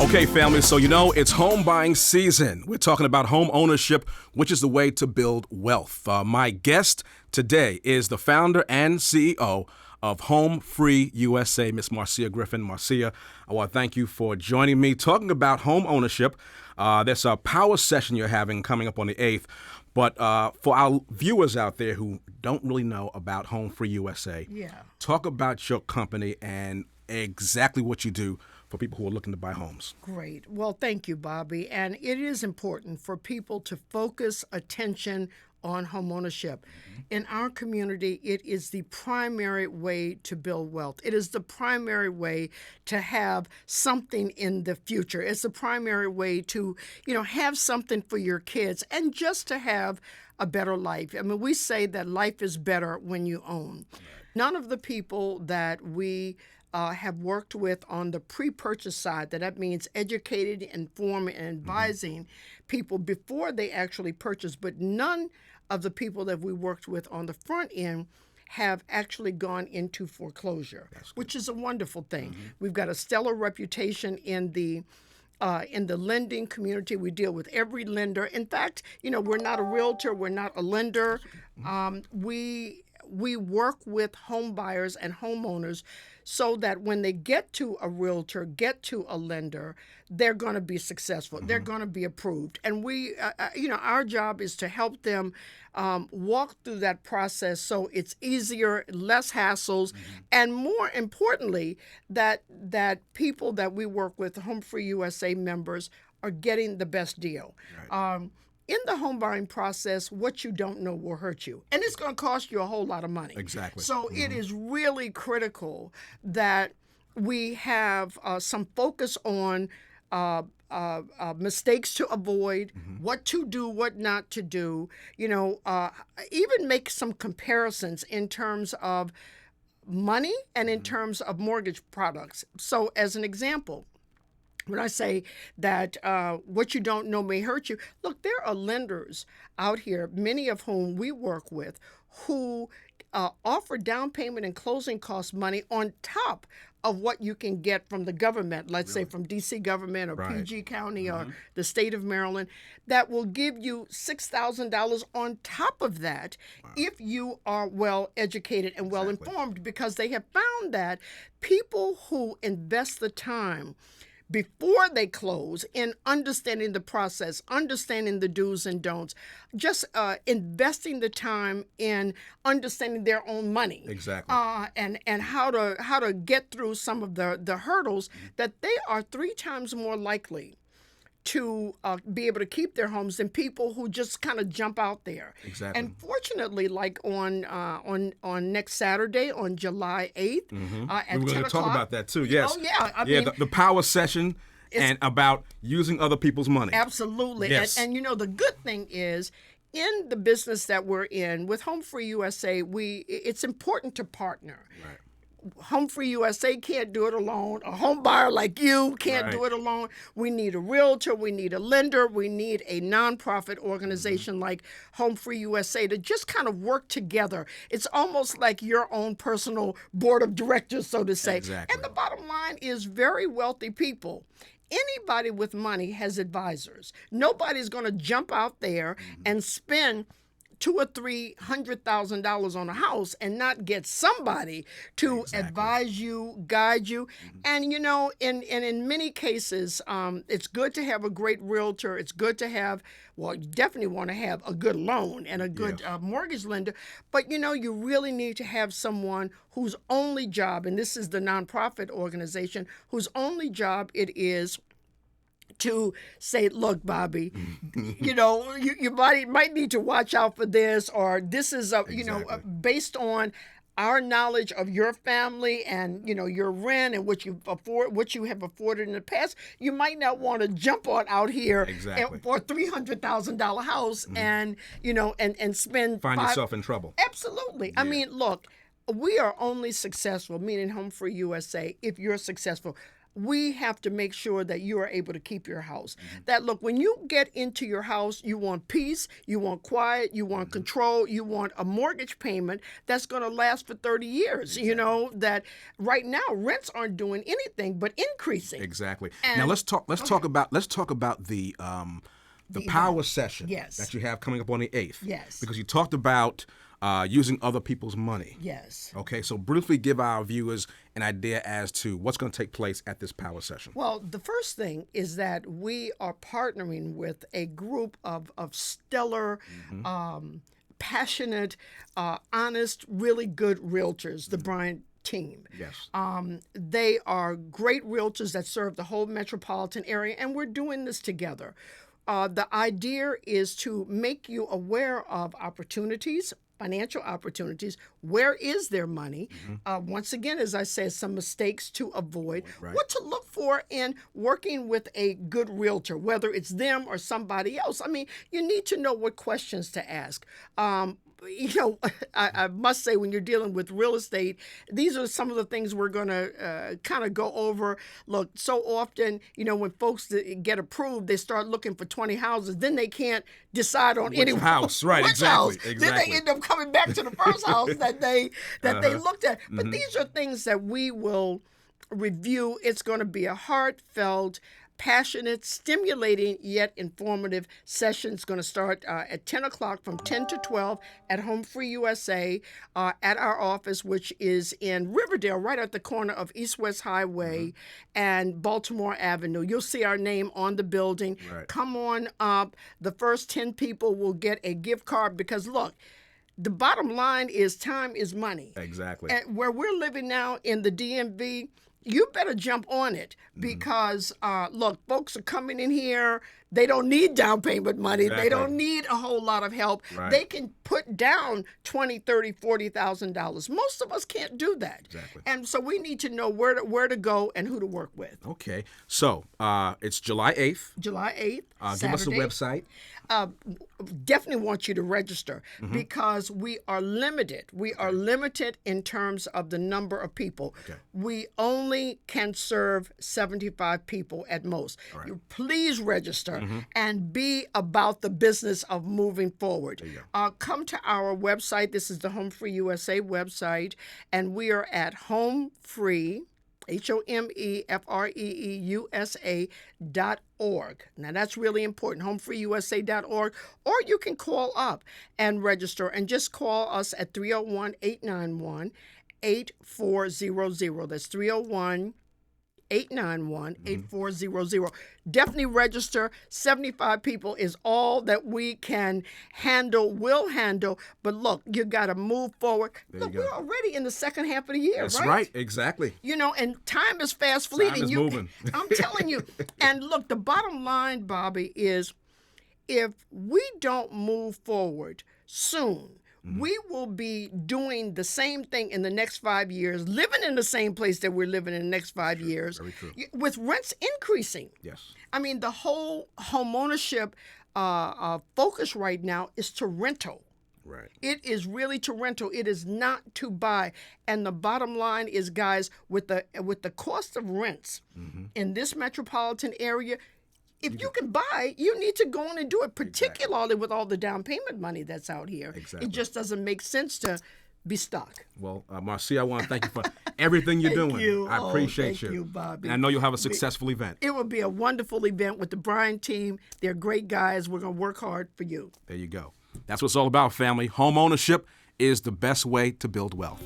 Okay, family, so it's home buying season. We're talking about home ownership, which is the way to build wealth. My guest today is the founder and CEO of Home Free USA, Miss Marcia Griffin. Marcia, I want to thank you for joining me, talking about home ownership. There's a power session you're having coming up on the 8th. But for our viewers out there who don't really know about Home Free USA, talk about your company and exactly what you do for people who are looking to buy homes. Great. Well, thank you, Bobby. And it is important for people to focus attention on homeownership. In our community, it is the primary way to build wealth. It is the primary way to have something in the future. It's the primary way to, have something for your kids and just to have a better life. I mean, we say that life is better when you own. None of the people that we have worked with on the pre-purchase side, that means educated, informing, and advising people before they actually purchase, but none of the people that we worked with on the front end have actually gone into foreclosure, which is a wonderful thing. We've got a stellar reputation in the lending community. We deal with every lender. In fact, we're not a realtor, we're not a lender. We work with home buyers and homeowners so that when they get to a realtor, get to a lender, they're going to be successful. They're going to be approved. And we, our job is to help them walk through that process so it's easier, less hassles, and more importantly, that people that we work with, Home Free USA members, are getting the best deal. Right. In the home buying process, what you don't know will hurt you. And it's going to cost you a whole lot of money. Exactly. So it is really critical that we have some focus on mistakes to avoid, what to do, what not to do. Even make some comparisons in terms of money and in terms of mortgage products. So as an example, when I say that what you don't know may hurt you, look, there are lenders out here, many of whom we work with, who offer down payment and closing cost money on top of what you can get from the government, let's say from D.C. government or PG County or the state of Maryland, that will give you $6,000 on top of that if you are well educated and well informed, because they have found that people who invest the time before they close in understanding the process, understanding the do's and don'ts, just investing the time in understanding their own money. Exactly. And how to get through some of the hurdles, that they are 3 times more likely to be able to keep their homes than people who just kind of jump out there. Exactly. And fortunately, like on next Saturday, on July 8th, at 10 o'clock. We're going to talk about that too, yes. Oh, yeah. I mean, the power session and about using other people's money. Absolutely. Yes. And the good thing is, in the business that we're in, with Home Free USA, it's important to partner. Right. Home Free USA can't do it alone. A home buyer like you can't do it alone. We need a realtor. We need a lender. We need a nonprofit organization like Home Free USA to just kind of work together. It's almost like your own personal board of directors, so to say. Exactly. And the bottom line is, very wealthy people, anybody with money has advisors. Nobody's going to jump out there and spend $200,000 or $300,000 on a house and not get somebody to advise you, guide you. And in many cases, it's good to have a great realtor. It's good to have, you definitely want to have a good loan and a good mortgage lender. But you really need to have someone whose only job, and this is the nonprofit organization, whose only job it is to say, look, Bobby, you might need to watch out for this, or this is based on our knowledge of your family and your rent and what you have afforded in the past. You might not want to jump on out here for a $300,000 house and spend yourself in trouble. Absolutely. Yeah. I mean, look, we are only successful, meaning Home Free USA, if you're successful. we have to make sure that you are able to keep your house. That, look, when you get into your house, you want peace, you want quiet, you want control, you want a mortgage payment that's going to last for 30 years. You know, that right now rents aren't doing anything but increasing. Exactly. And- now let's talk about the power session Yes. that you have coming up on the 8th. Yes. Because you talked about using other people's money. Yes. Okay, so briefly give our viewers an idea as to what's going to take place at this power session. Well, the first thing is that we are partnering with a group of stellar, passionate, honest, really good realtors, the Bryant team. Yes. They are great realtors that serve the whole metropolitan area, and we're doing this together. The idea is to make you aware of opportunities, financial opportunities. Where is their money? Once again, as I said, some mistakes to avoid. Right. What to look for in working with a good realtor, whether it's them or somebody else. I mean, you need to know what questions to ask. You know, I must say, when you're dealing with real estate, these are some of the things we're going to kind of go over. Look, so often, you know, when folks get approved, they start looking for 20 houses. Then they can't decide on any house. Right, which exactly, house. exactly. Then they end up coming back to the first house that they looked at. But these are things that we will review. It's going to be a heartfelt, passionate, stimulating, yet informative session. It's going to start at 10 o'clock from 10 to 12 at Home Free USA at our office, which is in Riverdale, right at the corner of East-West Highway and Baltimore Avenue. You'll see our name on the building. Right. Come on up. The first 10 people will get a gift card because, look, the bottom line is time is money. Exactly. And where we're living now in the DMV, you better jump on it because, look, folks are coming in here. They don't need down payment money. Exactly. They don't need a whole lot of help. Right. They can put down $20,000, $30,000, $40,000. Most of us can't do that. Exactly. And so we need to know where to go and who to work with. Okay, so it's July 8th. July 8th, Give us the Saturday. website. Definitely want you to register because we are limited. We are limited in terms of the number of people. Okay. We only can serve 75 people at most. All right. You please register and be about the business of moving forward. There you go. Come to our website. This is the Home Free USA website, and we are at Home Free, HOMEFREEUSA.org. Now that's really important, homefreeusa.org. Or you can call up and register and just call us at 301-891-8400. That's 301-891-8400. Definitely register. 75 people is all that we can handle, will handle. But look, you got to move forward. Look, we're already in the second half of the year, That's right? right, exactly. You know, and time is fast fleeting. Time is moving. I'm telling you. And look, the bottom line, Bobby, is if we don't move forward soon, we will be doing the same thing in the next 5 years, living in the same place that we're living in the next 5 years, Very true. with rents increasing. Yes. I mean, the whole homeownership focus right now is to rental. Right. It is really to rental. It is not to buy. And the bottom line is, guys, with the cost of rents in this metropolitan area, if you can buy, you need to go on and do it, particularly with all the down payment money that's out here. Exactly. It just doesn't make sense to be stuck. Well, Marcia, I want to thank you for everything you're doing. you. I appreciate Thank you, Bobby. And I know you'll have a successful event. It will be a wonderful event with the Bryant team. They're great guys. We're going to work hard for you. There you go. That's what it's all about, family. Home ownership is the best way to build wealth.